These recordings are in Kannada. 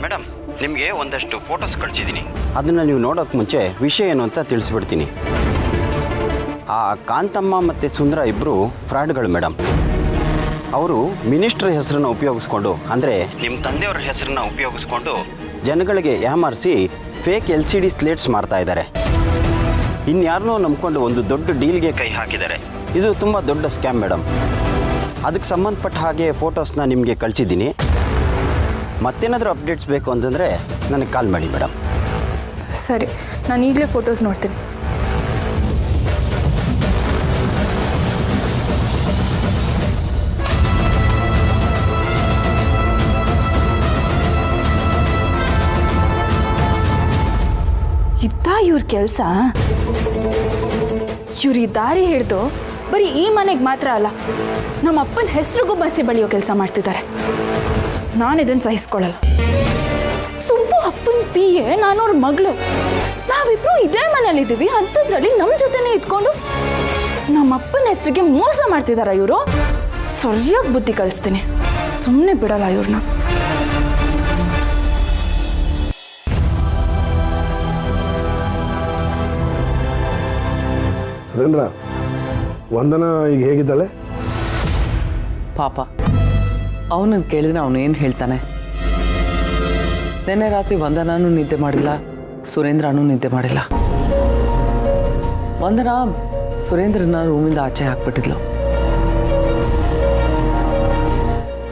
ಮೇಡಮ್, ನಿಮಗೆ ಒಂದಷ್ಟು ಫೋಟೋಸ್ ಕಳಿಸಿದ್ದೀನಿ. ಅದನ್ನು ನೀವು ನೋಡೋಕ್ಕೆ ಮುಂಚೆ ವಿಷಯ ಏನು ಅಂತ ತಿಳಿಸ್ಬಿಡ್ತೀನಿ. ಆ ಕಾಂತಮ್ಮ ಮತ್ತು ಸುಂದರ ಇಬ್ಬರು ಫ್ರಾಡ್ಗಳು ಮೇಡಮ್. ಅವರು ಮಿನಿಸ್ಟ್ರ್ ಹೆಸರನ್ನು ಉಪಯೋಗಿಸ್ಕೊಂಡು, ಅಂದರೆ ನಿಮ್ಮ ತಂದೆಯವ್ರ ಹೆಸರನ್ನು ಉಪಯೋಗಿಸ್ಕೊಂಡು ಜನಗಳಿಗೆ ಯಾಮಾರಿಸಿ ಫೇಕ್ LCD ಸ್ಲೇಟ್ಸ್ ಮಾಡ್ತಾ ಇದ್ದಾರೆ. ಇನ್ಯಾರನ್ನೋ ನಂಬ್ಕೊಂಡು ಒಂದು ದೊಡ್ಡ ಡೀಲ್ಗೆ ಕೈ ಹಾಕಿದ್ದಾರೆ. ಇದು ತುಂಬ ದೊಡ್ಡ ಸ್ಕ್ಯಾಮ್ ಮೇಡಮ್. ಅದಕ್ಕೆ ಸಂಬಂಧಪಟ್ಟ ಹಾಗೆ ಫೋಟೋಸ್ನ ನಿಮಗೆ ಕಳಿಸಿದ್ದೀನಿ. ಮತ್ತೇನಾದರೂ ಅಪ್ಡೇಟ್ಸ್ ಬೇಕು ಅಂತಂದರೆ ನನಗೆ ಕಾಲ್ ಮಾಡಿ ಮೇಡಮ್. ಸರಿ, ನಾನು ಈಗಲೇ ಫೋಟೋಸ್ ನೋಡ್ತೀನಿ. ಇದ್ದ ಇವ್ರ ಕೆಲಸ. ಇವ್ರು ಈ ದಾರಿ ಹಿಡಿದು ಬರೀ ಈ ಮನೆಗೆ ಮಾತ್ರ ಅಲ್ಲ, ನಮ್ಮ ಅಪ್ಪನ ಹೆಸರಿಗೂ ಬಸ್ಸಿ ಬಳಿಯೋ ಕೆಲಸ ಮಾಡ್ತಿದ್ದಾರೆ. ನಾನು ಇದನ್ನು ಸಹಿಸ್ಕೊಳ್ಳಲ್ಲ. ಸುಬ್ಬು ಅಪ್ಪನ PA, ನಾನು ಅವ್ರ ಮಗಳು. ನಾವಿಬ್ರು ಇದೇ ಮನೇಲಿದ್ದೀವಿ. ಅಂಥದ್ರಲ್ಲಿ ನಮ್ಮ ಜೊತೆನೇ ಇದ್ಕೊಂಡು ನಮ್ಮ ಅಪ್ಪನ ಹೆಸರಿಗೆ ಮೋಸ ಮಾಡ್ತಿದಾರ ಇವರು. ಸರಿಯಾಗಿ ಬುದ್ಧಿ ಕಲಿಸ್ತೀನಿ, ಸುಮ್ಮನೆ ಬಿಡಲ್ಲ ಇವ್ರನ್ನ. ಸುರೇಂದ್ರ, ವಂದನಾ ಈಗ ಹೇಗಿದ್ದಾಳೆ? ಪಾಪ, ಅವನನ್ನು ಕೇಳಿದ್ರೆ ಅವನೇನು ಹೇಳ್ತಾನೆ? ನಿನ್ನೆ ರಾತ್ರಿ ವಂದನಾನೂ ನಿದ್ದೆ ಮಾಡಿಲ್ಲ, ಸುರೇಂದ್ರನೂ ನಿದ್ದೆ ಮಾಡಿಲ್ಲ. ವಂದನಾ ಸುರೇಂದ್ರನ ರೂಮಿಂದ ಆಚೆ ಹಾಕ್ಬಿಟ್ಟಿದ್ಲು.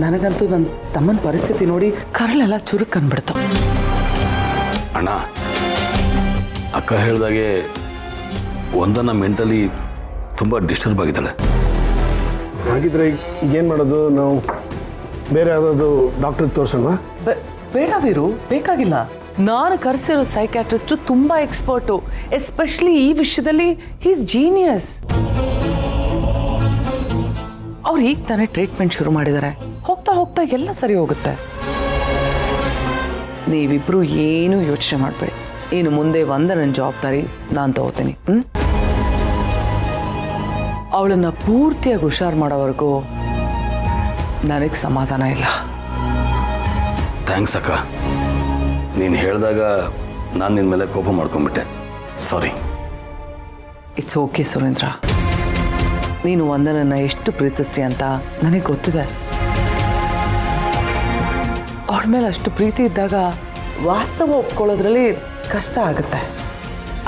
ನನಗಂತೂ ನನ್ನ ತಮ್ಮನ ಪರಿಸ್ಥಿತಿ ನೋಡಿ ಕರಳೆಲ್ಲ ಚುರುಕ್ ಅಂದ್ಬಿಡ್ತು. ಅಣ್ಣ, ಅಕ್ಕ ಹೇಳ್ದಾಗೆ ವಂದನಾ ಮೆಂಟಲಿ ತುಂಬ ಡಿಸ್ಟರ್ಬ್ ಆಗಿದ್ದಾಳೆ. ಹಾಗಿದ್ರೆ ಈಗೇನು ಮಾಡೋದು? ನಾವು ಬೇರೆ ಯಾವುದಾದ್ರು ಡಾಕ್ಟ್ರಿಗೆ ತೋರಿಸೋಣ? ಬೇಡ ವೀರು, ಬೇಕಾಗಿಲ್ಲ. ನಾನು ಕರೆಸಿರೋ ಸೈಕ್ಯಾಟ್ರಿಸ್ಟು ತುಂಬ ಎಕ್ಸ್ಪರ್ಟು. ಎಸ್ಪೆಷಲಿ ಈ ವಿಷಯದಲ್ಲಿ ಈಸ್ ಜೀನಿಯಸ್. ಅವ್ರು ಈಗ ತಾನೇ ಟ್ರೀಟ್ಮೆಂಟ್ ಶುರು ಮಾಡಿದ್ದಾರೆ. ಹೋಗ್ತಾ ಹೋಗ್ತಾ ಎಲ್ಲ ಸರಿ ಹೋಗುತ್ತೆ. ನೀವಿಬ್ರು ಏನೂ ಯೋಚನೆ ಮಾಡಬೇಡಿ. ಇನ್ನು ಮುಂದೆ ವಂದನನ ಜವಾಬ್ದಾರಿ ನಾನು ತಗೋತೀನಿ. ಅವಳನ್ನು ಪೂರ್ತಿಯಾಗಿ ಹುಷಾರು ಮಾಡೋವರೆಗೂ ನನಗೆ ಸಮಾಧಾನ ಇಲ್ಲ. ಥ್ಯಾಂಕ್ಸ್ ಅಕ್ಕ. ನೀನು ಹೇಳಿದಾಗ ನಾನು ನಿನ್ನ ಮೇಲೆ ಕೋಪ ಮಾಡ್ಕೊಂಡ್ಬಿಟ್ಟೆ. ಸಾರಿ. It's okay Surendra. ನೀನು ವಂದನನ್ನ ಎಷ್ಟು ಪ್ರೀತಿಸ್ತೀಯ ಅಂತ ನನಗೆ ಗೊತ್ತಿದೆ. ಅವಳ ಮೇಲೆ ಅಷ್ಟು ಪ್ರೀತಿ ಇದ್ದಾಗ ವಾಸ್ತವ ಒಪ್ಕೊಳ್ಳೋದ್ರಲ್ಲಿ ಕಷ್ಟ ಆಗುತ್ತೆ.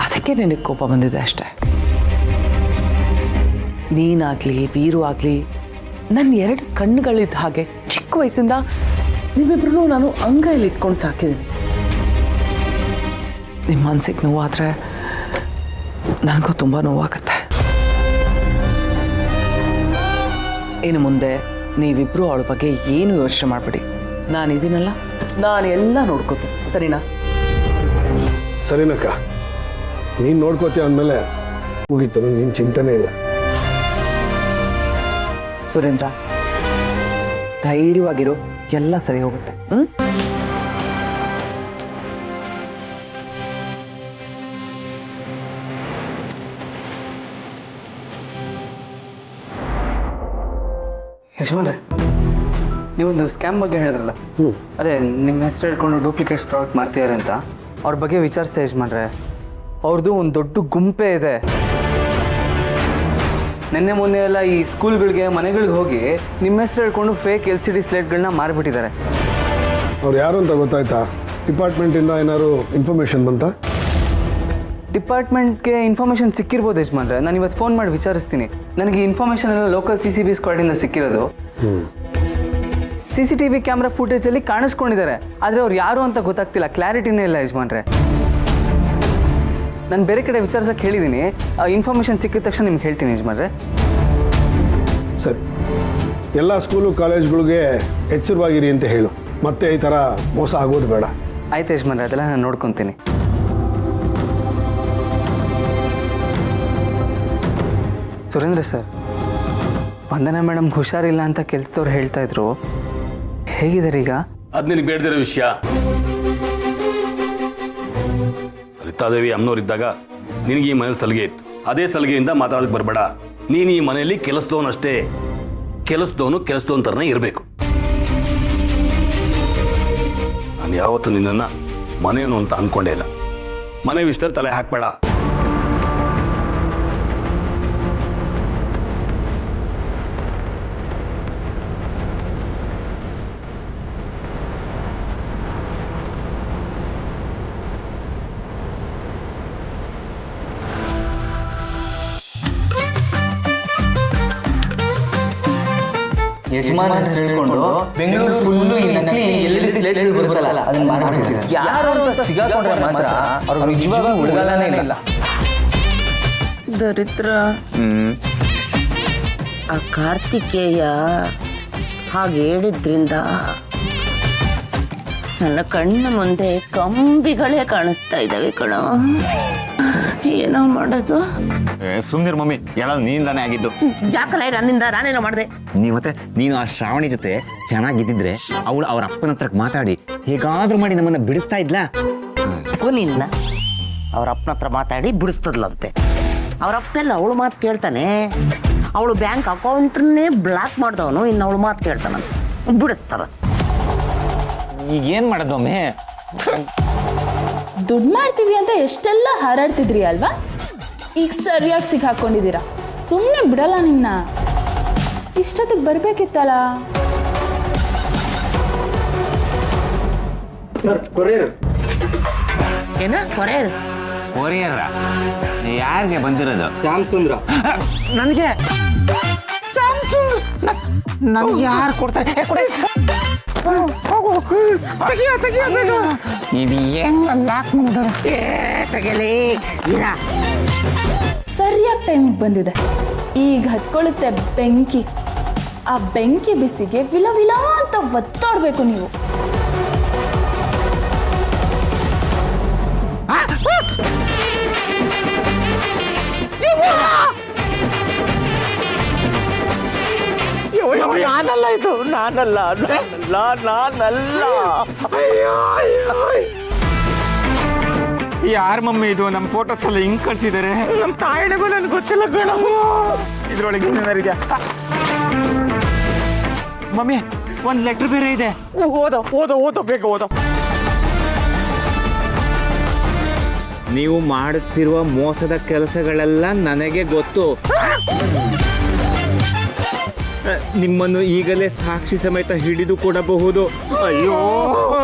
ಅದಕ್ಕೆ ನಿನಗೆ ಕೋಪ ಬಂದಿದೆ ಅಷ್ಟೆ. ನೀನಾಗಲಿ ವೀರು ಆಗಲಿ ನನ್ನ ಎರಡು ಕಣ್ಣುಗಳಿದ್ದ ಹಾಗೆ. ಚಿಕ್ಕ ವಯಸ್ಸಿಂದ ನಿಮ್ಮಿಬ್ರು ನಾನು ಅಂಗೈಲಿ ಇಟ್ಕೊಂಡು ಸಾಕಿದ್ದೀನಿ. ನಿಮ್ಮ ಮನಸ್ಸಿಗೆ ನೋವಾದರೆ ನನಗೂ ತುಂಬ ನೋವಾಗುತ್ತೆ. ಇನ್ನು ಮುಂದೆ ನೀವಿಬ್ಬರು ಅವಳ ಬಗ್ಗೆ ಏನು ಯೋಚನೆ ಮಾಡಬೇಡಿ. ನಾನಿದ್ದೀನಲ್ಲ, ನಾನು ಎಲ್ಲ ನೋಡ್ಕೋತೀನಿ. ಸರಿನಾ? ಸರಿನಕ್ಕ, ನೀನು ನೋಡ್ಕೋತೀಯ ಅಂದಮೇಲೆ ಮುಗೀತು. ನೀನು ಚಿಂತನೆ ಇಲ್ಲ. ಸುರೇಂದ್ರ, ಧೈರ್ಯವಾಗಿರು, ಎಲ್ಲ ಸರಿ ಹೋಗುತ್ತೆ. ಯಜಮಾನ್ರೆ, ನೀವೊಂದು ಸ್ಕ್ಯಾಮ್ ಬಗ್ಗೆ ಹೇಳಿದ್ರಲ್ಲ, ಅದೇ ನಿಮ್ಮ ಹೆಸರು ಹೇಳ್ಕೊಂಡು ಡೂಪ್ಲಿಕೇಟ್ಸ್ ಪ್ರಾಡಕ್ಟ್ ಮಾಡ್ತಿದ್ದಾರೆ ಅಂತ, ಅವ್ರ ಬಗ್ಗೆ ವಿಚಾರಿಸ್ದೆ ಯಜಮಾನ್ರೆ. ಅವ್ರದ್ದು ಒಂದು ದೊಡ್ಡ ಗುಂಪೇ ಇದೆ. ನಿನ್ನೆ ಮೊನ್ನೆ ಎಲ್ಲ ಈ ಸ್ಕೂಲ್ಗಳಿಗೆ ಮನೆಗಳಿಗೆ ಹೋಗಿ ನಿಮ್ಮ ಹೆಸರು ಹೇಳ್ಕೊಂಡು ಫೇಕ್ LCD ಸ್ಲೇಟ್ಗಳನ್ನ ಮಾರಿಬಿಟ್ಟಿದ್ದಾರೆ. ಅವ್ರು ಯಾರು ಅಂತ ಗೊತ್ತಾಯ್ತಾ? ಡಿಪಾರ್ಟ್ಮೆಂಟಿಂದ ಏನಾದ್ರು ಇನ್ಫಾರ್ಮೇಷನ್ ಬಂತಾ? ಡಿಪಾರ್ಟ್ಮೆಂಟ್ಗೆ ಇನ್ಫಾರ್ಮೇಷನ್ ಸಿಕ್ಕಿರ್ಬೋದು ಯಜಮಾನ್ರೆ. ನಾನು ಇವತ್ತು ಫೋನ್ ಮಾಡಿ ವಿಚಾರಿಸ್ತೀನಿ. ನನಗೆ ಇನ್ಫಾರ್ಮೇಷನ್ ಎಲ್ಲ ಲೋಕಲ್ CCB ಸ್ಕ್ವಾಡಿಂದ ಸಿಕ್ಕಿರೋದು. CCTV ಕ್ಯಾಮ್ರಾ ಫುಟೇಜಲ್ಲಿ ಕಾಣಿಸ್ಕೊಂಡಿದ್ದಾರೆ, ಆದರೆ ಅವ್ರು ಯಾರು ಅಂತ ಗೊತ್ತಾಗ್ತಿಲ್ಲ. ಕ್ಲಾರಿಟಿನೇ ಇಲ್ಲ ಯಜಮಾನ್ರೆ. ನಾನು ಬೇರೆ ಕಡೆ ವಿಚಾರಿಸೋಕೆ ಹೇಳಿದ್ದೀನಿ. ಇನ್ಫಾರ್ಮೇಷನ್ ಸಿಕ್ಕಿದ ತಕ್ಷಣ ನಿಮ್ಗೆ ಹೇಳ್ತೀನಿ ಯಜಮಾನ್ರೆ. ಸರಿ, ಎಲ್ಲ ಸ್ಕೂಲು ಕಾಲೇಜ್ಗಳಿಗೆ ಎಚ್ಚರವಾಗಿರಿ ಅಂತ ಹೇಳು. ಮತ್ತೆ ಈ ಥರ ಮೋಸ ಆಗೋದು ಬೇಡ. ಆಯ್ತು ಯಜಮಾನ್ರೆ, ಅದೆಲ್ಲ ನಾನು ನೋಡ್ಕೊತೀನಿ. ಸುರೇಂದ್ರ ಸರ್, ವಂದನಾ ಮೇಡಮ್ ಹುಷಾರಿಲ್ಲ ಅಂತ ಕೆಲಸದವ್ರು ಹೇಳ್ತಾ ಇದ್ರು. ಹೇಗಿದ್ದಾರೆ ಈಗ? ಅದು ನಿನಗೆ ಬೇಡದಿರೋ ವಿಷಯ. ರಿತಾದೇವಿ ಅಮ್ಮನವ್ರಿದ್ದಾಗ ನಿನಗೆ ಈ ಮನೇಲಿ ಸಲಿಗೆ ಇತ್ತು. ಅದೇ ಸಲಿಗೆಯಿಂದ ಮಾತಾಡೋದಕ್ಕೆ ಬರಬೇಡ. ನೀನು ಈ ಮನೆಯಲ್ಲಿ ಕೆಲಸದವನಷ್ಟೇ. ಕೆಲಸದವನು ಥರನೇ ಇರಬೇಕು. ನಾನು ಯಾವತ್ತೂ ನಿನ್ನನ್ನು ಮನೆಯನ್ನು ಅಂತ ಅಂದ್ಕೊಂಡೇ ಇಲ್ಲ. ಮನೆ ವಿಷಯದಲ್ಲಿ ತಲೆ ಹಾಕಬೇಡ. ಯಜಮಾನ ಹೇಳ್ಕೊಂಡು ಬೆಂಗಳೂರು ಫುಲ್ಲು ಈ ನಕಲಿ LED ಸ್ಲೇಟ್ಗಳು ಬರುತ್ತಲ್ಲ ಅದನ್ನ ಮಾಡ್ಬಿಟ್ಟಿದ್ದಾರೆ. ಯಾರು ಅಂತ ಸಿಗಾಕೊಂಡ್ರೆ ಮಾತ್ರ ಅವ್ರಿಗೆ ನಿಜವಾಗ್ಲೂ ಉಳಿಗಾಲನೇ ಇಲ್ಲ. ದರಿದ್ರ ಆ ಕಾರ್ತಿಕೇಯ ಹಾಗೆ ಹೇಳಿದ್ರಿಂದ ನನ್ನ ಕಣ್ಣ ಮುಂದೆ ಕಂಬಿಗಳೇ ಕಾಣಿಸ್ತಾ ಇದ್ದಾವೆ ಕಣೋ. ಏನೋ ಮಾಡೋದು? ಸುಮ್ನಿರ್ ಮಮ್ಮಿ, ಎಲ್ಲ ನೀನ್ದಾನೆ ಆಗಿದ್ದು. ಯಾಕಲ್ಲ ನನ್ನಿಂದ ನಾನೇನೋ ಮಾಡಿದೆ? ನೀನು ಆ ಶ್ರಾವಣಿ ಜೊತೆ ಚೆನ್ನಾಗಿದ್ದಿದ್ರೆ ಅವಳು ಅವ್ರ ಅಪ್ಪನ ಹತ್ರ ಮಾತಾಡಿ ಹೇಗಾದ್ರೂ ಮಾಡಿ ನಮ್ಮನ್ನ ಬಿಡಿಸ್ತಾ ಇದ್ಲಾ? ನಿನ್ನ ಅವ್ರ ಅಪ್ಪನ ಹತ್ರ ಮಾತಾಡಿ ಬಿಡಿಸ್ತದ್ಲಂತೆ. ಅವ್ರ ಅಪ್ಪೆಲ್ಲ ಅವಳು ಮಾತು ಕೇಳ್ತಾನೆ. ಅವಳು ಬ್ಯಾಂಕ್ ಅಕೌಂಟ್ನೇ ಬ್ಲಾಕ್ ಮಾಡ್ದವನು ಇನ್ನು ಅವಳು ಮಾತು ಕೇಳ್ತಾನಂತೆ, ಬಿಡಿಸ್ತಾರ. ಈಗ ಏನ್ ಮಾಡೋದು ಮಮ್ಮಿ? ದುಡ್ಡು ಮಾಡ್ತೀವಿ ಅಂತ ಎಷ್ಟೆಲ್ಲ ಹಾರಾಡ್ತಿದ್ರಿ ಅಲ್ವಾ? ಈಗ ಸರಿಯಾಗಿ ಸಿಕ್ಕಾಕೊಂಡಿದ್ದೀರಾ. ಸುಮ್ಮನೆ ಬಿಡಲ್ಲ ನಿನ್ನ. ಇಷ್ಟೊತ್ತಿಗೆ ಬರ್ಬೇಕಿತ್ತಲ್ಲ. ಏನ ಕೊರಿಯರ್? ಕೊರಿಯರ್ ಯಾರಿಗೆ ಬಂದಿರೋದು? ನನಗೆ ನನ್ಗೆ ಯಾರು ಕೊಡ್ತಾರೆ? ಇದು ತೆಗೆಲಿ. ಸರಿಯಾಗಿ ಟೈಮಿಗೆ ಬಂದಿದೆ. ಈಗ ಹತ್ಕೊಳ್ಳುತ್ತೆ ಬೆಂಕಿ. ಆ ಬೆಂಕಿ ಬಿಸಿಗೆ ವಿಲ ವಿಲ ಅಂತ ಒತ್ತಾಡಬೇಕು ನೀವು. ನಾನಲ್ಲ ಇದು, ನಾನಲ್ಲ. ಯಾರ ಮಮ್ಮಿ ಇದು? ನಮ್ಮ ಫೋಟೋಸ್ ಎಲ್ಲ ಹಿಂಗ್ ಕಳ್ಸಿದ್ದಾರೆ. ನಮ್ಮ ತಾಯಿಗೂ ನನ್ಗೆ ಗೊತ್ತಿಲ್ಲ ಕಣ. ಇದ್ರೊಳಗೆ ಮಮ್ಮಿ ಒಂದ್ ಲೆಟರ್ ಬೇರೆ ಇದೆ. ಓದೋ ಬೇಗ ಓದೋ. ನೀವು ಮಾಡುತ್ತಿರುವ ಮೋಸದ ಕೆಲಸಗಳೆಲ್ಲ ನನಗೆ ಗೊತ್ತು. ನಿಮ್ಮನ್ನು ಈಗಲೇ ಸಾಕ್ಷಿ ಸಮೇತ ಹಿಡಿದು ಕೊಡಬಹುದು. ಅಯ್ಯೋ,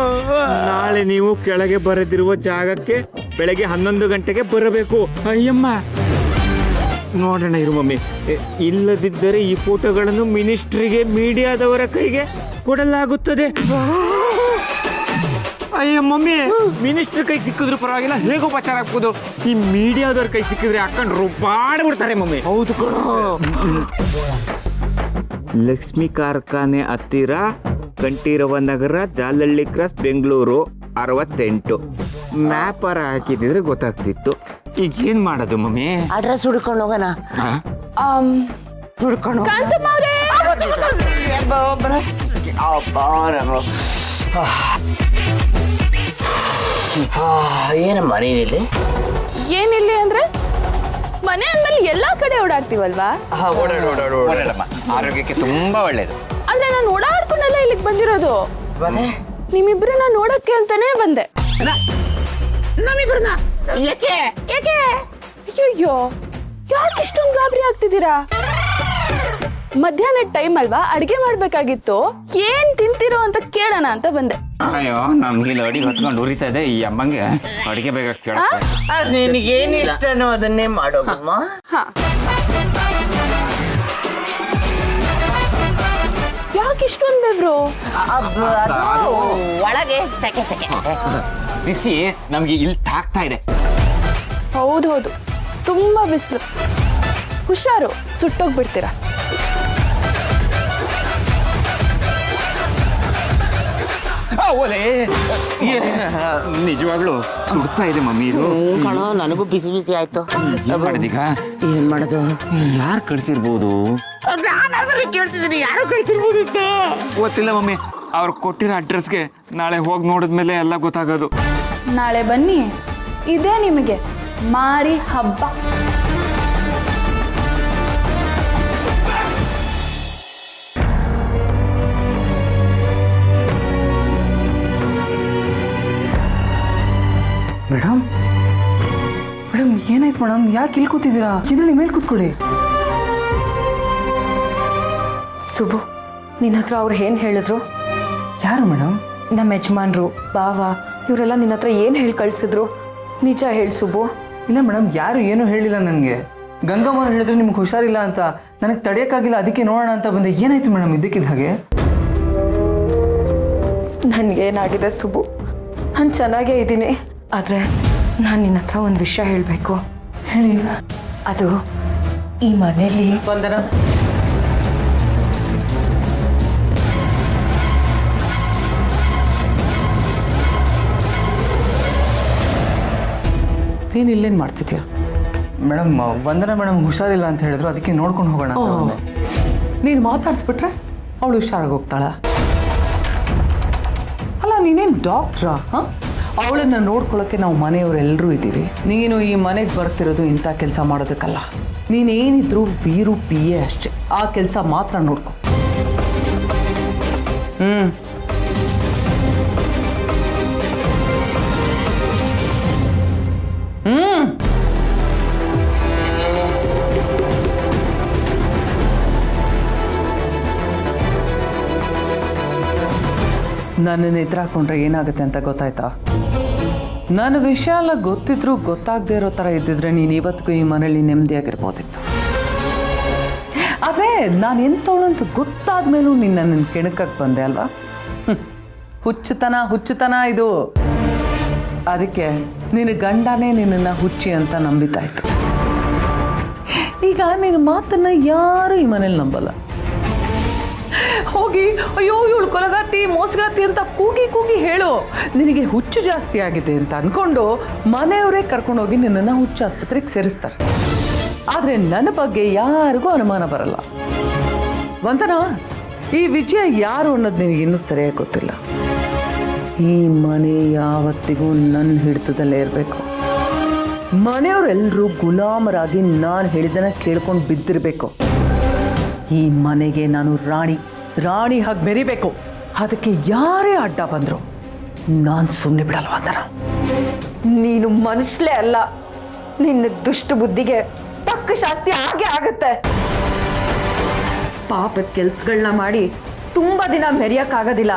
ನಾಳೆ ನೀವು ಕೆಳಗೆ ಬರೆದಿರುವ ಜಾಗಕ್ಕೆ ಬೆಳಗ್ಗೆ 11 ಗಂಟೆಗೆ ಬರಬೇಕು. ಅಯ್ಯಮ್ಮ, ನೋಡೋಣ ಇರು ಮಮ್ಮಿ. ಇಲ್ಲದಿದ್ದರೆ ಈ ಫೋಟೋಗಳನ್ನು ಮಿನಿಸ್ಟ್ರಿಗೆ, ಮೀಡಿಯಾದವರ ಕೈಗೆ ಕೊಡಲಾಗುತ್ತದೆ. ಅಯ್ಯ ಮಮ್ಮಿ, ಮಿನಿಸ್ಟರ್ ಕೈ ಸಿಕ್ಕಿದ್ರು ಪರವಾಗಿಲ್ಲ, ಹೇಗೋ ಉಪಚಾರ ಹಾಕ್ಬೋದು. ಈ ಮೀಡಿಯಾದವ್ರ ಕೈ ಸಿಕ್ಕಿದ್ರೆ ಹಾಕೊಂಡು ರುಬ್ಬಾಡ್ಬಿಡ್ತಾರೆ ಮಮ್ಮಿ. ಹೌದು ಕಣೋ. ಲಕ್ಷ್ಮಿ ಕಾರ್ಖಾನೆ ಹತ್ತಿರ ಕಂಠೀರವ ನಗರ, ಜಾಲಹಳ್ಳಿ ಕ್ರಾಸ್, ಬೆಂಗಳೂರು 68. ಮ್ಯಾಪರ ಹಾಕಿದ್ರೆ ಗೊತ್ತಾಗ್ತಿತ್ತು. ಈಗ ಏನ್ ಮಾಡೋದು ಮಮ್ಮಿ? ಅಡ್ರೆಸ್ ಹುಡ್ಕೊಂಡು ಹೋಗೋಣ. ಹುಡ್ಕೊಂಡು ಕಾಂತಮ್ಮ ಅವ್ರೇ! ಏನಮ್ಮ ನೀನಿಲ್ಲಿ? ಏನಿಲ್ಲಿ ಅಂದ್ರೆ ಮನೆ ಅಂದ್ಮೇಲೆ ಎಲ್ಲಾ ಕಡೆ ಓಡಾಡ್ತೀವಲ್ವಾ? ಓಡಾಡಮ್ಮ, ಆರೋಗ್ಯಕ್ಕೆ ತುಂಬಾ ಒಳ್ಳೇದು. ಅಂದ್ರೆ ನಾನು ಓಡಾಡ್ಕೊಂಡೆಲ್ಲ ಇಲ್ಲಿಗೆ ಬಂದಿರೋದು. ನಿಮ್ಮಿಬ್ರನ್ನ ನೋಡಕ್ಕೆ ಅಂತಾನೆ ಬಂದೆ. ನಮ್ಮಿಬ್ರನ್ನ ಯಾಕೆ? ಅಯ್ಯೋ, ಯಾಕೆ ಇಷ್ಟೊಂದು ಗಾಬರಿ ಆಗ್ತಿದ್ದೀರಾ? ಮಧ್ಯಾಹ್ನ ಟೈಮ್ ಅಲ್ವಾ, ಅಡಿಗೆ ಮಾಡ್ಬೇಕಾಗಿತ್ತು. ಏನ್ ತಿಂತಿರೋ ಅಂತ ಕೇಳೋಣ ಅಂತ ಬಂದೆ. ಅಯ್ಯೋ, ನಮ್ಗೆ ಅಡಿ ಹೊತ್ಕೊಂಡು ಉರಿತಾ ಇದೆ. ಈ ಅಮ್ಮಂಗೆ ಅಡಿಗೆ ಬೇಗ ಕೇಳ. ನಿನಗೇನು ಇಷ್ಟನೋ ಅದನ್ನೇ ಮಾಡೋಗಮ್ಮ. ಯಾಕೆ ಇಷ್ಟೊಂದು ಬೆವ್ರು? ಒಳಗೆ ಸೆಕೆ ಬಿಸಿ ನಮ್ಗೆ ಇಲ್ಲಿ ತಾಕ್ತಾ ಇದೆ. ಹೌದೌದು, ತುಂಬಾ ಬಿಸಿಲು. ಹುಷಾರು, ಸುಟ್ಟೋಗ್ಬಿಡ್ತೀರಾ. ನಿಜವಾಗ್ಲೂ ಸುಡ್ತಾ ಇದೆ ಮಮ್ಮಿ. ಇದು ಕಣೋ, ನನಗೂ ಬಿಸಿ ಬಿಸಿ ಆಯ್ತು. ಏನ್ ಮಾಡೋದೀಗ? ಏನ್ ಮಾಡೋದು? ಯಾರು ಕಳ್ಸಿರ್ಬೋದು? ನಾನಾದ್ರೂ ಕೇಳ್ತಿದ್ದೀನಿ, ಯಾರು ಕಳ್ಸಿರ್ಬೋದು? ಗೊತ್ತಿಲ್ಲ ಮಮ್ಮಿ. ಅವ್ರು ಕೊಟ್ಟಿರೋ ಅಡ್ರೆಸ್ಗೆ ನಾಳೆ ಹೋಗಿ ನೋಡಿದ್ಮೇಲೆ ಎಲ್ಲ ಗೊತ್ತಾಗೋದು. ನಾಳೆ ಬನ್ನಿ, ಇದೇ ನಿಮಗೆ ಮಾರಿ ಹಬ್ಬ. ಮೇಡಮ್ ಮೇಡಮ್ ಏನಾಯ್ತು ಮೇಡಮ್? ಯಾಕೆ ಇಲ್ಲಿ ಕೂತಿದ್ದೀರಾ? ಇದರಲ್ಲಿ ಮೇಲೆ ಕೂತ್ಕೊಳ್ಳಿ. ಸುಬು, ನಿನ್ನ ಹತ್ರ ಅವ್ರು ಏನು ಹೇಳಿದ್ರು? ಯಾರು ಮೇಡಮ್? ನಮ್ಮ ಯಜಮಾನ್ರು, ಬಾವ ಇವರೆಲ್ಲ ನಿನ್ನ ಹತ್ರ ಏನು ಹೇಳಿ ಕಳಿಸಿದ್ರು? ನಿಜ ಹೇಳಿ ಸುಬು. ಇಲ್ಲ ಮೇಡಮ್, ಯಾರು ಏನೂ ಹೇಳಿಲ್ಲ ನನಗೆ. ಗಂಗಮ್ಮ ಹೇಳಿದ್ರು ನಿಮ್ಗೆ ಹುಷಾರಿಲ್ಲ ಅಂತ. ನನಗೆ ತಡೆಯೋಕ್ಕಾಗಿಲ್ಲ, ಅದಕ್ಕೆ ನೋಡೋಣ ಅಂತ ಬಂದೆ. ಏನಾಯ್ತು ಮೇಡಮ್ ಇದ್ದಕ್ಕಿದ್ದ ಹಾಗೆ? ನನಗೇನಾಗಿದೆ ಸುಬು? ನಾನು ಚೆನ್ನಾಗೇ ಇದ್ದೀನಿ. ಆದರೆ ನಾನು ನಿನ್ನ ಹತ್ರ ಒಂದು ವಿಷಯ ಹೇಳಬೇಕು. ಹೇಳಿ. ಅದು ಈ ಮನೇಲಿ ವಂದನ, ನೀನು ಇಲ್ಲೇನು ಮಾಡ್ತಿದ್ಯಾ? ಮೇಡಮ್, ವಂದನ ಮೇಡಮ್ ಹುಷಾರಿಲ್ಲ ಅಂತ ಹೇಳಿದ್ರು, ಅದಕ್ಕೆ ನೋಡ್ಕೊಂಡು ಹೋಗೋಣ ಅಂತ ಬಂದೆ. ನೀನು ಮಾತಾಡಿಸ್ಬಿಟ್ರೆ ಅವಳು ಹುಷಾರಾಗಿ ಹೋಗ್ತಾಳ? ಅಲ್ಲ, ನೀನೇನು ಡಾಕ್ಟ್ರಾ? ಹಾಂ, ಅವಳನ್ನು ನೋಡ್ಕೊಳ್ಳೋಕ್ಕೆ ನಾವು ಮನೆಯವರೆಲ್ಲರೂ ಇದ್ದೀವಿ. ನೀನು ಈ ಮನೆಗೆ ಬರ್ತಿರೋದು ಇಂಥ ಕೆಲಸ ಮಾಡೋದಕ್ಕಲ್ಲ. ನೀನೇನಿದ್ರು ವೀರು PA ಅಷ್ಟೇ. ಆ ಕೆಲಸ ಮಾತ್ರ ನೋಡ್ಕೊ. ನನ್ನನ್ನು ಎದುರಾಕೊಂಡ್ರೆ ಏನಾಗುತ್ತೆ ಅಂತ ಗೊತ್ತಾಯ್ತಾ? ನನ್ನ ವಿಷಯ ಎಲ್ಲ ಗೊತ್ತಿದ್ರು ಗೊತ್ತಾಗದೇ ಇರೋ ಥರ ಇದ್ದಿದ್ರೆ ನೀನು ಇವತ್ತಿಗೂ ಈ ಮನೇಲಿ ನೆಮ್ಮದಿಯಾಗಿರ್ಬೋದಿತ್ತು. ಆದರೆ ನಾನು ಎಂಥವಳು ಅಂತ ಗೊತ್ತಾದ ಮೇಲೂ ನೀನು ನನ್ನನ್ನು ಕೆಣಕಕ್ಕೆ ಬಂದೆ ಅಲ್ವಾ? ಹುಚ್ಚುತನ ಇದು. ಅದಕ್ಕೆ ನಿನ್ನ ಗಂಡನೇ ನಿನ್ನನ್ನು ಹುಚ್ಚಿ ಅಂತ ನಂಬಿತಾಯ್ತು. ಈಗ ನಿನ್ನ ಮಾತನ್ನು ಯಾರೂ ಈ ಮನೇಲಿ ನಂಬಲ್ಲ. ಹೋಗಿ ಅಯ್ಯೋ ಇವಳು ಕೊಲಗಾತಿ ಮೋಸಗಾತಿ ಅಂತ ಕೂಗಿ ಹೇಳು. ನಿನಗೆ ಹುಚ್ಚು ಜಾಸ್ತಿ ಆಗಿದೆ ಅಂತ ಅಂದ್ಕೊಂಡು ಮನೆಯವರೇ ಕರ್ಕೊಂಡೋಗಿ ನಿನ್ನನ್ನು ಹುಚ್ಚು ಆಸ್ಪತ್ರೆಗೆ ಸೇರಿಸ್ತಾರೆ. ಆದರೆ ನನ್ನ ಬಗ್ಗೆ ಯಾರಿಗೂ ಅನುಮಾನ ಬರಲ್ಲ. ವಂದನಾ, ಈ ವಿಜಯ ಯಾರು ಅನ್ನೋದು ನಿನಗಿನ್ನೂ ಸರಿಯಾಗಿ ಗೊತ್ತಿಲ್ಲ. ಈ ಮನೆ ಯಾವತ್ತಿಗೂ ನನ್ನ ಹಿಡಿತದಲ್ಲೇ ಇರಬೇಕು. ಮನೆಯವರೆಲ್ಲರೂ ಗುಲಾಮರಾಗಿ ನಾನು ಹೇಳಿದ್ದನ್ನು ಕೇಳ್ಕೊಂಡು ಬಿದ್ದಿರಬೇಕು. ಈ ಮನೆಗೆ ನಾನು ರಾಣಿ ಹಾಗೆ ಮೆರಿಬೇಕು. ಅದಕ್ಕೆ ಯಾರೇ ಅಡ್ಡ ಬಂದರು ನಾನು ಸುಮ್ಮನೆ ಬಿಡಲ್ಲ ವಂದನ. ನೀನು ಮನುಷ್ಯಲೇ ಅಲ್ಲ. ನಿನ್ನ ದುಷ್ಟ ಬುದ್ಧಿಗೆ ತಕ್ಕ ಶಾಸ್ತಿ ಆಗೇ ಆಗುತ್ತೆ. ಪಾಪದ ಕೆಲ್ಸಗಳನ್ನ ಮಾಡಿ ತುಂಬಾ ದಿನ ಮೆರೆಯಕ್ಕಾಗೋದಿಲ್ಲ.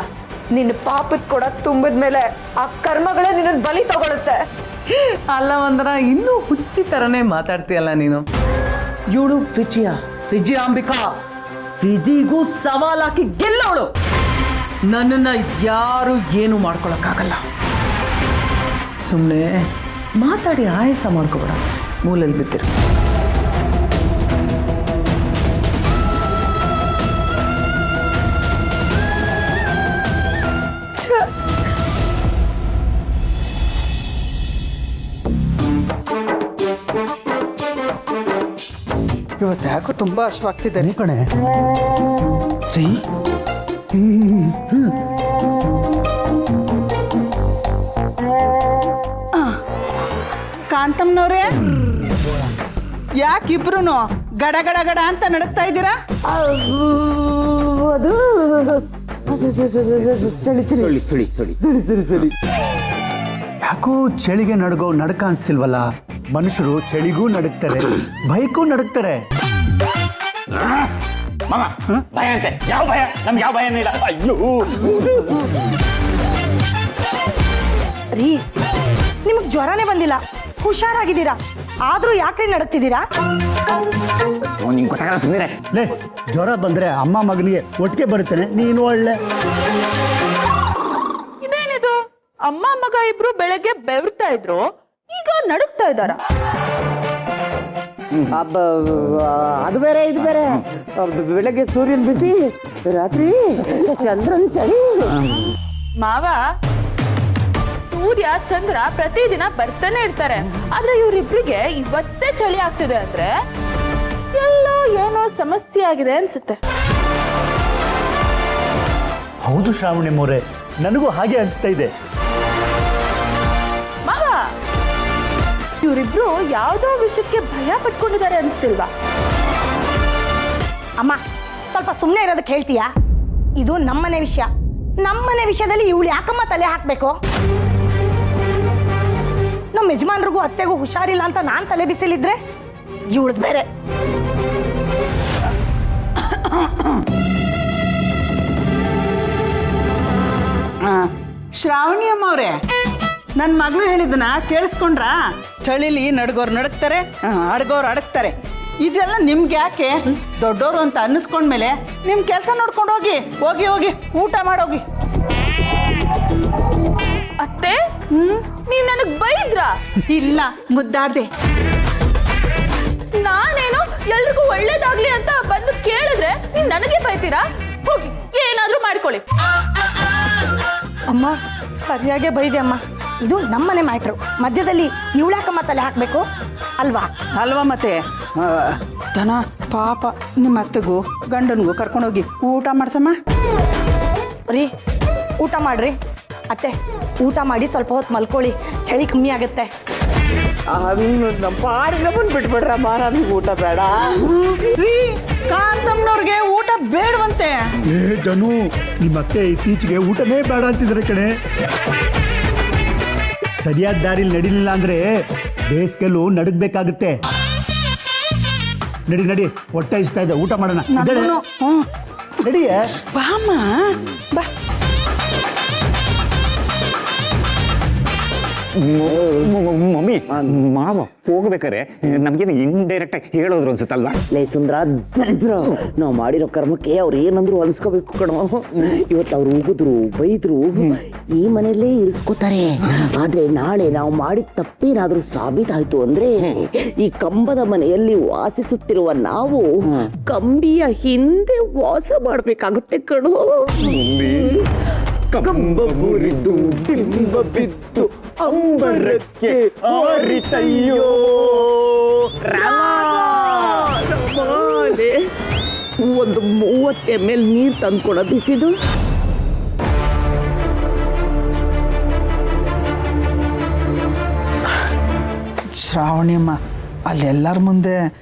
ನಿನ್ನ ಪಾಪದ ಕೂಡ ತುಂಬಿದ ಮೇಲೆ ಆ ಕರ್ಮಗಳೇ ನಿನ್ನ ಬಲಿ ತಗೊಳುತ್ತೆ. ಅಲ್ಲ ವಂದನ, ಇನ್ನೂ ಹುಚ್ಚಿ ಥರನೇ ಮಾತಾಡ್ತೀಯಲ್ಲ ನೀನು. ಇವಳು ವಿಜಯಾಂಬಿಕಾ ವಿಧಿಗೂ ಸವಾಲಾಕಿ ಗೆಲ್ಲವಳು. ನನ್ನನ್ನು ಯಾರು ಏನು ಮಾಡ್ಕೊಳಕ್ಕಾಗಲ್ಲ. ಸುಮ್ಮನೆ ಮಾತಾಡಿ ಆಯಾಸ ಮಾಡ್ಕೋಬೇಡ. ಮೂಲೆಯಲ್ಲಿ ಬಿದ್ದಿರು. ಇವತ್ತು ಯಾಕೋ ತುಂಬಾ ಅಶ್ವಾಗ್ತಿದೆ ಕಣೆ. ರೀ ಕಾಂತಮ್ಮನವ್ರೆ, ಯಾಕಿಬ್ರು ಗಡ ಗಡ ಗಡ ಅಂತ ನಡಕ್ತಾ ಇದ್ದೀರಾ? ಯಾಕೋ ಚಳಿಗೆ ನಡಕ ಅನ್ಸ್ತಿಲ್ವಲ್ಲ? ಮನುಷ್ಯರು ಚಳಿಗೂ ನಡುಕ್ತಾರೆ, ಭಯಕ್ಕೂ ನಡುಕ್ತಾರೆ. ಭಯ ಅಂತೆ? ಯಾವ ಭಯ? ನಮ್ಗೆ ಯಾವ ಭಯ ಇಲ್ಲ. ಅಯ್ಯೋ ರೀ, ನಿಮಗೆ ಜ್ವರನೇ ಬಂದಿಲ್ಲ, ಹುಷಾರಾಗಿದ್ದೀರಾ, ಆದ್ರೂ ಯಾಕ್ರಿ ನಡುತ್ತಿದ್ದೀರಾ? ನಿಂಗೆ ಗೊತ್ತಾಗಲ್ಲ, ಸುಮ್ಮನೆ. ಲೇ, ಜ್ವರ ಬಂದ್ರೆ ಅಮ್ಮ ಮಗನಿಗೆ ಒಟ್ಟಿಗೆ ಬರುತ್ತೇನೆ, ನೀನು ಒಳ್ಳೆ. ಇದೇನಿದು? ಅಮ್ಮ ಮಗ ಇಬ್ರು ಬೆಳಗ್ಗೆ ಬೆವರ್ತಾ ಇದ್ರು, ಈಗ ನಡುಕ್ತಾ ಇದ್ದಾರ. ಅದು ಬೇರೆ ಇದು ಬೇರೆ. ಬೆಳಗ್ಗೆ ಸೂರ್ಯನ ಬಿಸಿ, ರಾತ್ರಿ ಚಂದ್ರನ್ ಚಳಿ. ಮಾವ, ಸೂರ್ಯ ಚಂದ್ರ ಪ್ರತಿದಿನ ಬರ್ತಾನೆ ಇರ್ತಾರೆ, ಆದ್ರೆ ಇವರಿಬ್ರಿಗೆ ಇವತ್ತೇ ಚಳಿ ಆಗ್ತಿದೆ ಅಂದ್ರೆ ಎಲ್ಲೋ ಏನೋ ಸಮಸ್ಯೆ ಆಗಿದೆ ಅನ್ಸುತ್ತೆ. ಹೌದು ಶ್ರಾವಣಿ ಮೋರೆ, ನನಗೂ ಹಾಗೆ ಅನಿಸ್ತಾ ಇದೆ. ಮಾವ, ಇವರಿಬ್ರು ಯಾವ್ದೋ ವಿಷಯಕ್ಕೆ ಭಯ ಪಟ್ಕೊಂಡಿದ್ದಾರೆ ಅನ್ಸ್ತಿಲ್ವಾ? ಅಮ್ಮ, ಸ್ವಲ್ಪ ಸುಮ್ಮನೆ ಇರೋದಕ್ಕೆ ಹೇಳ್ತೀಯಾ? ಇದು ನಮ್ಮನೆ ವಿಷಯ. ನಮ್ಮನೆ ವಿಷಯದಲ್ಲಿ ಇವಳು ಯಾಕಮ್ಮ ತಲೆ ಹಾಕಬೇಕು? ನಮ್ಮ ಯಜಮಾನ್ರಿಗೂ ಅತ್ತೆಗೂ ಹುಷಾರಿಲ್ಲ ಅಂತ ನಾನು ತಲೆ ಬಿಸಿಲಿದ್ರೆ ಇವಳದ್ ಬೇರೆ. ಶ್ರಾವಣಿ ಅಮ್ಮ ಅವರೇ, ನನ್ನ ಮಗಳು ಹೇಳಿದ್ದನ್ನ ಕೇಳಿಸ್ಕೊಂಡ್ರಾ? ಚಳಿಲಿ ನಡ್ಗೋರು ನಡುಕ್ತಾರೆ, ಅಡ್ಗೋರು ಅಡಗ್ತಾರೆ. ಇದೆಲ್ಲ ನಿಮ್ಗೆ ಯಾಕೆ? ದೊಡ್ಡೋರು ಅಂತ ಅನ್ನಿಸ್ಕೊಂಡ್ಮೇಲೆ ನಿಮ್ಮ ಕೆಲಸ ನೋಡ್ಕೊಂಡು ಹೋಗಿ ಹೋಗಿ ಹೋಗಿ ಊಟ ಮಾಡೋಗಿ. ಅತ್ತೆ ನೀವ್ ನನಗ್ ಬೈದ್ರಾ? ಇಲ್ಲ, ಮುದ್ದಾಡ್ದೆ. ನಾನೇನು ಎಲ್ರಿಗೂ ಒಳ್ಳೇದಾಗ್ಲಿ ಅಂತ ಬಂದು ಕೇಳಿದ್ರೆ ನೀವ್ ನನಗೆ ಬೈತೀರಾ? ಹೋಗಿ ಏನಾದ್ರೂ ಮಾಡ್ಕೊಳ್ಳಿ. ಅಮ್ಮ ಸರಿಯಾಗೇ ಬೈದೆ ಅಮ್ಮ. ಇದು ನಮ್ಮನೆ ಮ್ಯಾಟ್ರು, ಮಧ್ಯದಲ್ಲಿ ಇವಳ್ಯಾಕಮ್ಮ ತಲೆ ಹಾಕಬೇಕು ಅಲ್ವಾ? ಅಲ್ವಾ ಮತ್ತೆ? ದನ ಪಾಪ ನಿಮ್ಮ ಅತ್ತೆಗೂ ಗಂಡನಿಗೂ ಕರ್ಕೊಂಡೋಗಿ ಊಟ ಮಾಡ್ಸಮ್ಮ. ರೀ ಊಟ ಮಾಡ್ರಿ. ಅತ್ತೆ ಊಟ ಮಾಡಿ ಸ್ವಲ್ಪ ಹೊತ್ತು ಮಲ್ಕೊಳ್ಳಿ, ಚಳಿ ಕಮ್ಮಿ ಆಗುತ್ತೆ. ನಮ್ಮ ಪಾಡಿಗೆ ಬಂದ್ಬಿಟ್ಬಿಡ್ರಮ್ಮ, ನನಗೆ ಊಟ ಬೇಡ. ರೀ, ಕಾಂತಮ್ಮನವ್ರಿಗೆ ಊಟ ಬೇಡವಂತೆ. ಧನು, ನಿಮ್ಮ ಅತ್ತೆ ಇತ್ತೀಚೆಗೆ ಊಟನೇ ಬೇಡ ಅಂತಿದ್ರೆ ಕಣೆ. ಸರಿಯಾದ ದಾರಿಲಿ ನಡಿಲಿಲ್ಲ ಅಂದ್ರೆ ಬೇಸಿಗೆಲ್ಲೂ ನಡಗಬೇಕಾಗುತ್ತೆ. ನಡಿ ನಡಿ, ಹೊಟ್ಟೆ ಇಷ್ಟ ಇದೆ, ಊಟ ಮಾಡೋಣ. ನಡಿಯೇ ಬಾಮ್ಮ ಬಾ. ಮಮ್ಮಿ, ಮಾವ ಹೋಗ್ಬೇಕಾರೆ ನಮ್ಗೇನು ಇಂಡೈರೆಕ್ಟ್ ಆಗಿ ಹೇಳೋದ್ರು ಅನ್ಸುತ್ತಲ್ವಾ? ಲೇ ಸುಂದ್ರ, ದರಿದ್ರ, ನಾವು ಮಾಡಿರೋ ಕರ್ಮಕ್ಕೆ ಅವ್ರು ಏನಂದ್ರು ಅನ್ಸ್ಕೋಬೇಕು ಕಣೋ. ಇವತ್ತು ಅವ್ರು ಉಗಿದ್ರು ಬೈದ್ರು ಈ ಮನೆಯಲ್ಲೇ ಇರಿಸ್ಕೋತಾರೆ. ಆದ್ರೆ ನಾಳೆ ನಾವು ಮಾಡಿದ ತಪ್ಪೇನಾದ್ರೂ ಸಾಬೀತಾಯ್ತು ಅಂದ್ರೆ ಈ ಕಂಬದ ಮನೆಯಲ್ಲಿ ವಾಸಿಸುತ್ತಿರುವ ನಾವು ಕಂಬಿಯ ಹಿಂದೆ ವಾಸ ಮಾಡ್ಬೇಕಾಗುತ್ತೆ ಕಣೋ. ಕಂಬ ಮುರಿದು ಬಿಂಬ ಬಿದ್ದು ಅಂಬರಕ್ಕೆ ಆರಿತಯ್ಯೋ ಒಂದು 30 ml ನೀರು ತಂದ್ಕೊಡ ಬಿಸಿದು. ಶ್ರಾವಣಿಯಮ್ಮ, ಅಲ್ಲೆಲ್ಲರ ಮುಂದೆ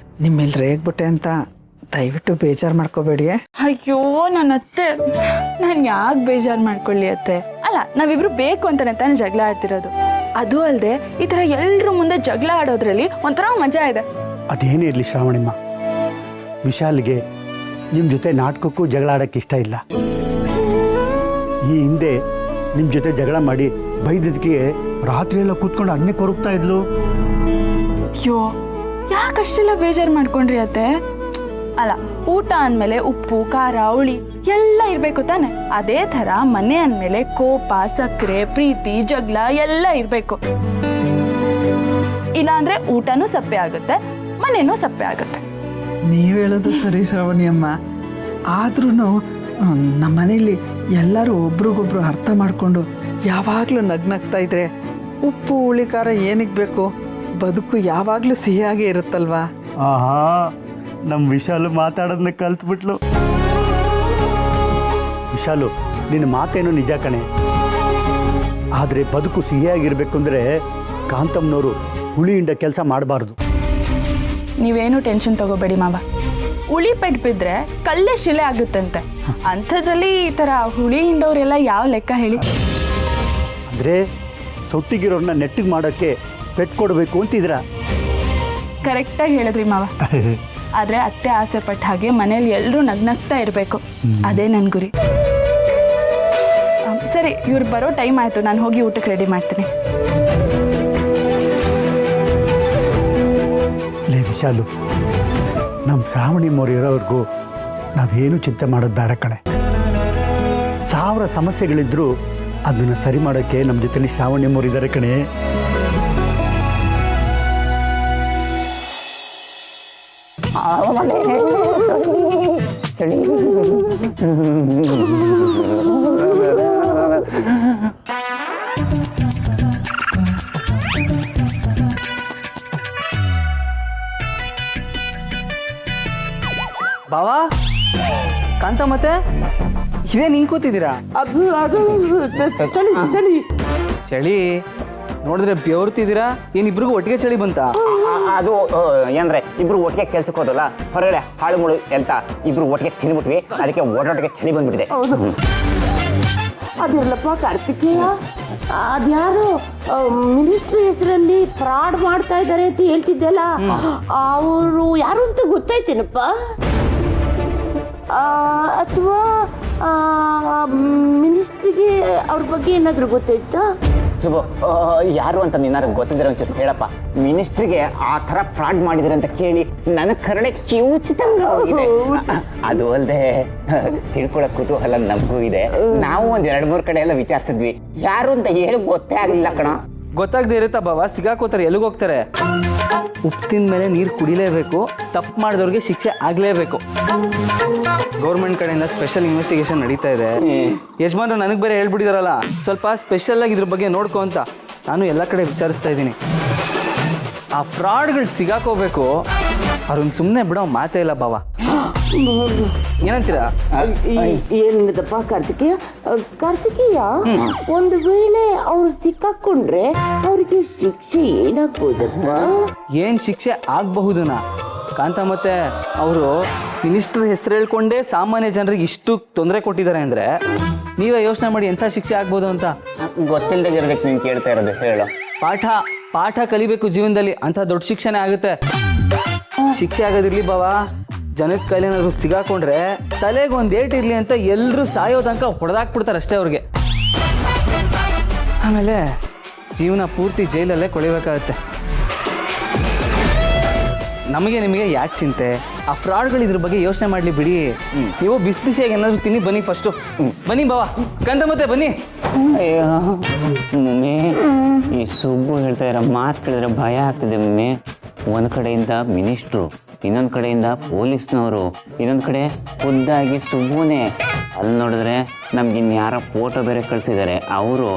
ನಿಮ್ಮೆಲ್ಲಿ ರೇಗ್ಬಿಟ್ಟೆ ಅಂತ ದಯವಿಟ್ಟು ಬೇಜಾರು ಮಾಡ್ಕೋಬೇಡಿ. ಅಯ್ಯೋ ನನ್ನ ಅತ್ತೆ, ನಾನು ಯಾಕೆ ಬೇಜಾರು ಮಾಡ್ಕೊಳ್ಳಿ ಅತ್ತೆ? ಅಲ್ಲ, ನಾವಿಬ್ರು ಬೇಕು ಅಂತಾನೆ ತಾನೇ ಜಗಳ ಆಡ್ತಿರೋದು. ಅದು ಅಲ್ಲದೆ ಈ ಥರ ಎಲ್ರ ಮುಂದೆ ಜಗಳ ಆಡೋದ್ರಲ್ಲಿ ಒಂಥರ ಮಜಾ ಇದೆ. ಅದೇನೇ ಇರಲಿ ಶ್ರಾವಣಿಮ್ಮ, ವಿಶಾಲ್ಗೆ ನಿಮ್ಮ ಜೊತೆ ನಾಟಕಕ್ಕೂ ಜಗಳ ಆಡೋಕ್ಕೆ ಇಷ್ಟ ಇಲ್ಲ. ಈ ಹಿಂದೆ ನಿಮ್ಮ ಜೊತೆ ಜಗಳ ಮಾಡಿ ಬೈದಕ್ಕೆ ರಾತ್ರಿ ಎಲ್ಲ ಕೂತ್ಕೊಂಡು ಅದನ್ನೇ ಕೊರಗ್ತಾ ಇದ್ಲು. ಅಯ್ಯೋ, ಯಾಕಷ್ಟೆಲ್ಲ ಬೇಜಾರು ಮಾಡ್ಕೊಂಡ್ರಿ ಅತ್ತೆ? ಅಲ್ಲ, ಊಟ ಅಂದಮೇಲೆ ಉಪ್ಪು ಖಾರ ಹುಳಿ ಎಲ್ಲ ಇರಬೇಕು ತಾನೆ. ಅದೇ ಥರ ಮನೆ ಅಂದಮೇಲೆ ಕೋಪ ಸಕ್ಕರೆ ಪ್ರೀತಿ ಜಗಳ ಎಲ್ಲ ಇರಬೇಕು. ಇಲ್ಲಾಂದ್ರೆ ಊಟನೂ ಸಪ್ಪೆ ಆಗುತ್ತೆ, ಮನೆನೂ ಸಪ್ಪೆ ಆಗುತ್ತೆ. ನೀವು ಹೇಳೋದು ಸರಿ ಶ್ರಾವಣಿಯಮ್ಮ. ಆದ್ರೂ ನಮ್ಮ ಮನೇಲಿ ಎಲ್ಲರೂ ಒಬ್ರಿಗೊಬ್ರು ಅರ್ಥ ಮಾಡಿಕೊಂಡು ಯಾವಾಗಲೂ ನಗ್ನಗ್ತಾ ಇದ್ರೆ ಉಪ್ಪು ಹುಳಿ ಖಾರ ಏನಕ್ಕೆ ಬೇಕು? ಬದುಕು ಯಾವಾಗಲೂ ಸಿಹಿಯಾಗೇ ಇರುತ್ತಲ್ವಾ? ಆಹಾ, ನಮ್ಮ ವಿಶಾಲು ಮಾತಾಡೋದನ್ನ ಕಲ್ತ್ಬಿಟ್ಲು. ವಿಶಾಲು, ನಿನ್ನ ಮಾತೇನು ನಿಜ ಕಣೆ. ಆದರೆ ಬದುಕು ಸಿಹಿಯಾಗಿರ್ಬೇಕು ಅಂದರೆ ಕಾಂತಮ್ಮನವರು ಹುಳಿಯಿಂದ ಕೆಲಸ ಮಾಡಬಾರ್ದು. ನೀವೇನು ಟೆನ್ಷನ್ ತಗೋಬೇಡಿ ಮಾವ. ಹುಳಿ ಪೆಟ್ಟು ಬಿದ್ದರೆ ಕಲ್ಲೇ ಶಿಲೆ ಆಗುತ್ತಂತೆ. ಅಂಥದ್ರಲ್ಲಿ ಈ ಥರ ಹುಳಿ ಹಿಂಡೋರೆಲ್ಲ ಯಾವ ಲೆಕ್ಕ ಹೇಳಿ? ಅಂದರೆ ಸೊಟ್ಟಿಗಿರೋರನ್ನ ನೆಟ್ಟಿಗೆ ಮಾಡೋಕ್ಕೆ ಪೆಟ್ಟು ಕೊಡಬೇಕು ಅಂತಿದ್ರ. ಕರೆಕ್ಟಾಗಿ ಹೇಳಿದ್ರಿ ಮಾವ. ಆದರೆ ಅತ್ತೆ ಆಸೆ ಪಟ್ಟ ಹಾಗೆ ಮನೇಲಿ ಎಲ್ಲರೂ ನಗ್ನಗ್ತಾ ಇರಬೇಕು, ಅದೇ ನನ್ನ ಗುರಿ. ಸರಿ, ಇವ್ರು ಬರೋ ಟೈಮ್ ಆಯಿತು, ನಾನು ಹೋಗಿ ಊಟಕ್ಕೆ ರೆಡಿ ಮಾಡ್ತೀನಿ. ಲೇ ವಿಶಾಲು, ನಮ್ಮ ಶ್ರಾವಣಿ ಮೋರು ಇರೋವರೆಗೂ ನಾವೇನು ಚಿಂತೆ ಮಾಡೋದು ಬೇಡ ಕಣೆ. 1000 ಸಮಸ್ಯೆಗಳಿದ್ರೂ ಅದನ್ನು ಸರಿ ಮಾಡೋಕ್ಕೆ ನಮ್ಮ ಜೊತೆಲಿ ಶ್ರಾವಣಿ ಮೋರು ಇದ್ದಾರೆ ಕಣೆ. ಬಾವಾ, ಕಾಂತ, ಮತ್ತೆ ಇದೇ ನಿಂಗೆ ಕೂತಿದ್ದೀರಾ? ಅದು ಚಳಿ ಚಳಿ ಚಳಿ ನೋಡಿದ್ರೆ ಬೆವರ್ತಿದ್ದೀರಾ ಏನಿಬ್ರಿಗೂ ಒಟ್ಟಿಗೆ ಚಳಿ ಬಂತಾ? ಅದು ಏನಂದ್ರೆ ಇಬ್ರು ಒಟ್ಟಿಗೆ ಕೆಲ್ಸಕ್ಕೆ ಹೋದಲ್ಲ, ಹೊರಗಡೆ ಹಾಳು ಮುಳು ಅಂತ ಇಬ್ರು ಒಟ್ಟಿಗೆ ತಿನ್ಬಿಟ್ವಿ, ಅದಕ್ಕೆ ಓಡಾಟಕ್ಕೆ ಚಳಿ ಬಂದ್ಬಿಟ್ಟಿದೆ. ಅದಿರ್ಲಪ್ಪ ಕಾರ್ತಿಕೇಯ, ಅದ್ಯಾರು ಮಿನಿಸ್ಟ್ರಿ ಹೆಸರಲ್ಲಿ ಫ್ರಾಡ್ ಮಾಡ್ತಾ ಇದ್ದಾರೆ ಅಂತ ಹೇಳ್ತಿದ್ದೆಲ್ಲ, ಅವರು ಯಾರು ಅಂತ ಗೊತ್ತಾಯ್ತೇನಪ್ಪ? ಅಥವಾ ಮಿನಿಸ್ಟ್ರಿಗೆ ಅವ್ರ ಬಗ್ಗೆ ಏನಾದರೂ ಗೊತ್ತಾಯ್ತಾ? ಶುಭ, ಯಾರು ಅಂತ ನಿನ್ನಾರು ಗೊತ್ತಿದ್ರೆ ಒಂಚೂರು ಹೇಳಪ್ಪ. ಮಿನಿಸ್ಟ್ರಿಗೆ ಆ ಥರ ಫ್ರಾಡ್ ಮಾಡಿದ್ರೆ ಅಂತ ಕೇಳಿ ನನ್ನ ಕರಳೆ ಕಿವುಚಿತಂಗ ಹೋಗಿದೆ. ಅದು ಅಲ್ಲದೆ ತಿಳ್ಕೊಳ್ಳೋ ಕುತೂಹಲ ನಮಗೂ ಇದೆ. ನಾವು ಒಂದ್ 2-3 ಕಡೆ ಎಲ್ಲ ವಿಚಾರಿಸಿದ್ವಿ, ಯಾರು ಅಂತ ಏನು ಗೊತ್ತೇ ಆಗಲಿಲ್ಲ ಕಣ. ಗೊತ್ತಾಗದೆ ಇರುತ್ತಾ ಬಾವ, ಸಿಗಾಕೋತಾರೆ, ಎಲ್ಲಿಗೆ ಹೋಗ್ತಾರೆ? ಉಪ್ಪು ತಿಂದ ಮೇಲೆ ನೀರು ಕುಡಿಲೇಬೇಕು, ತಪ್ಪು ಮಾಡಿದವ್ರಿಗೆ ಶಿಕ್ಷೆ ಆಗಲೇಬೇಕು. ಗೌರ್ಮೆಂಟ್ ಕಡೆಯಿಂದ ಸ್ಪೆಷಲ್ ಇನ್ವೆಸ್ಟಿಗೇಷನ್ ನಡೀತಾ ಇದೆ. ಯಜಮಾನ್ರು ನನಗೆ ಬೇರೆ ಹೇಳ್ಬಿಟ್ಟಿದಾರಲ್ಲ, ಸ್ವಲ್ಪ ಸ್ಪೆಷಲ್ ಆಗಿ ಇದ್ರ ಬಗ್ಗೆ ನೋಡ್ಕೊ ಅಂತ ನಾನು ಎಲ್ಲ ಕಡೆ ವಿಚಾರಿಸ್ತಾ ಇದ್ದೀನಿ. ಆ ಫ್ರಾಡ್ಗಳು ಸಿಗಾಕೋಬೇಕು, ಅವ್ರನ್ನ ಸುಮ್ಮನೆ ಬಿಡೋ ಮಾತೇ ಇಲ್ಲ ಬಾವ. ಏನಂತೀರಾ? ಏನಿದಪ್ಪ ಕಾರ್ತಿಕೇಯ, ಒಂದು ವೇಳೆ ಅವ್ರು ಸಿಕ್ಕಾಕೊಂಡ್ರೆ ಅವ್ರಿಗೆ ಶಿಕ್ಷೆ ಏನಾಗ್ಬೋದಪ್ಪ? ಏನು ಶಿಕ್ಷೆ ಆಗಬಹುದನಾ? ಕಾಂತ ಮತ್ತೆ ಅವರು ಮಿನಿಸ್ಟರ್ ಹೆಸರು ಹೇಳ್ಕೊಂಡೇ ಸಾಮಾನ್ಯ ಜನರಿಗೆ ಇಷ್ಟು ತೊಂದರೆ ಕೊಟ್ಟಿದ್ದಾರೆ ಅಂದರೆ ನೀವೇ ಯೋಚನೆ ಮಾಡಿ ಎಂಥ ಶಿಕ್ಷೆ ಆಗ್ಬೋದು ಅಂತ. ಗೊತ್ತಿಲ್ಲದೆ ಇರೋದಕ್ಕೆ ನೀನು ಕೇಳ್ತಾ ಇರೋದು, ಹೇಳು. ಪಾಠ ಕಲಿಬೇಕು ಜೀವನದಲ್ಲಿ, ಅಂಥ ದೊಡ್ಡ ಶಿಕ್ಷೆನೇ ಆಗುತ್ತೆ. ಶಿಕ್ಷೆ ಆಗೋದಿರ್ಲಿ ಬಾವಾ, ಜನಕ್ಕೆ ಕೈಲೇನಾದ್ರು ಸಿಗಾಕೊಂಡ್ರೆ ತಲೆಗೆ ಒಂದು ಏಟ್ ಇರಲಿ ಅಂತ ಎಲ್ಲರೂ ಸಾಯೋ ತನಕ ಹೊಡೆದಾಕ್ಬಿಡ್ತಾರೆ ಅಷ್ಟೇ ಅವ್ರಿಗೆ. ಆಮೇಲೆ ಜೀವನ ಪೂರ್ತಿ ಜೈಲಲ್ಲೇ ಕೊಳಿಬೇಕಾಗತ್ತೆ. ನಿಮಗೆ ಯಾಕೆ ಚಿಂತೆ? ಆ ಫ್ರಾಡ್ಗಳು ಇದ್ರ ಬಗ್ಗೆ ಯೋಚನೆ ಮಾಡಲಿ ಬಿಡಿ. ನೀವು ಬಿಸಿಯಾಗಿ ಏನಾದ್ರು ತಿನ್ನಿ, ಬನ್ನಿ ಫಸ್ಟು. ಬನ್ನಿ ಬಾವಾ, ಕಂದ ಮತ್ತೆ ಬನ್ನಿ. ಅಯ್ಯೋ ಮಮ್ಮಿ, ಈ ಸುಬ್ಬು ಹೇಳ್ತಾ ಇರೋ ಮಾತು ಕೇಳಿದ್ರೆ ಭಯ ಆಗ್ತದೆ ಮಮ್ಮಿ. ಒಂದು ಕಡೆಯಿಂದ ಮಿನಿಸ್ಟ್ರು, ಇನ್ನೊಂದು ಕಡೆಯಿಂದ ಪೊಲೀಸ್ನವರು, ಇನ್ನೊಂದು ಕಡೆ ಖುದ್ದಾಗಿ ಸುಬ್ಬುನೇ. ಅಲ್ಲಿ ನೋಡಿದ್ರೆ ನಮ್ಗೆ ಇನ್ಯಾರೋ ಫೋಟೋ ಬೇರೆ ಕಳಿಸಿದ್ದಾರೆ ಅವರು.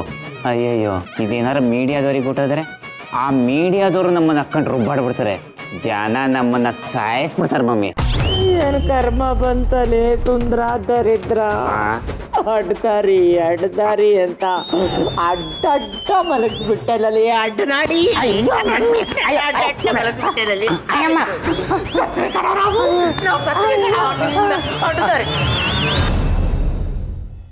ಅಯ್ಯಯ್ಯೋ, ಇದೇನಾರು ಮೀಡಿಯಾದವ್ರಿಗೆ ಕೊಟ್ಟಿದ್ರೆ ಆ ಮೀಡಿಯಾದವರು ನಮ್ಮನ್ನು ಹಾಕೊಂಡು ರುಬ್ಬಾಡ್ಬಿಡ್ತಾರೆ. ಜನ ನಮ್ಮನ್ನ ಸಾಯಿಸ್ಬಿಡ್ತಾರೆ ಮಮ್ಮಿ. ಏನು ಕರ್ಮ ಬಂತಲೇ ಸುಂದ್ರ ದರಿದ್ರ. ಅಡ್ದಾರಿ ಅಂತ ಅಡ್ಡ ಮಲಗಿಸ್ಬಿಟ್ಟಲ್ಲಿ, ಅಡ್ಡನಾಡಿ ಮಲಗಿಸ್ಬಿಟ್ಟಲ್ಲಿ. ಅಡ್ಡದಾರಿ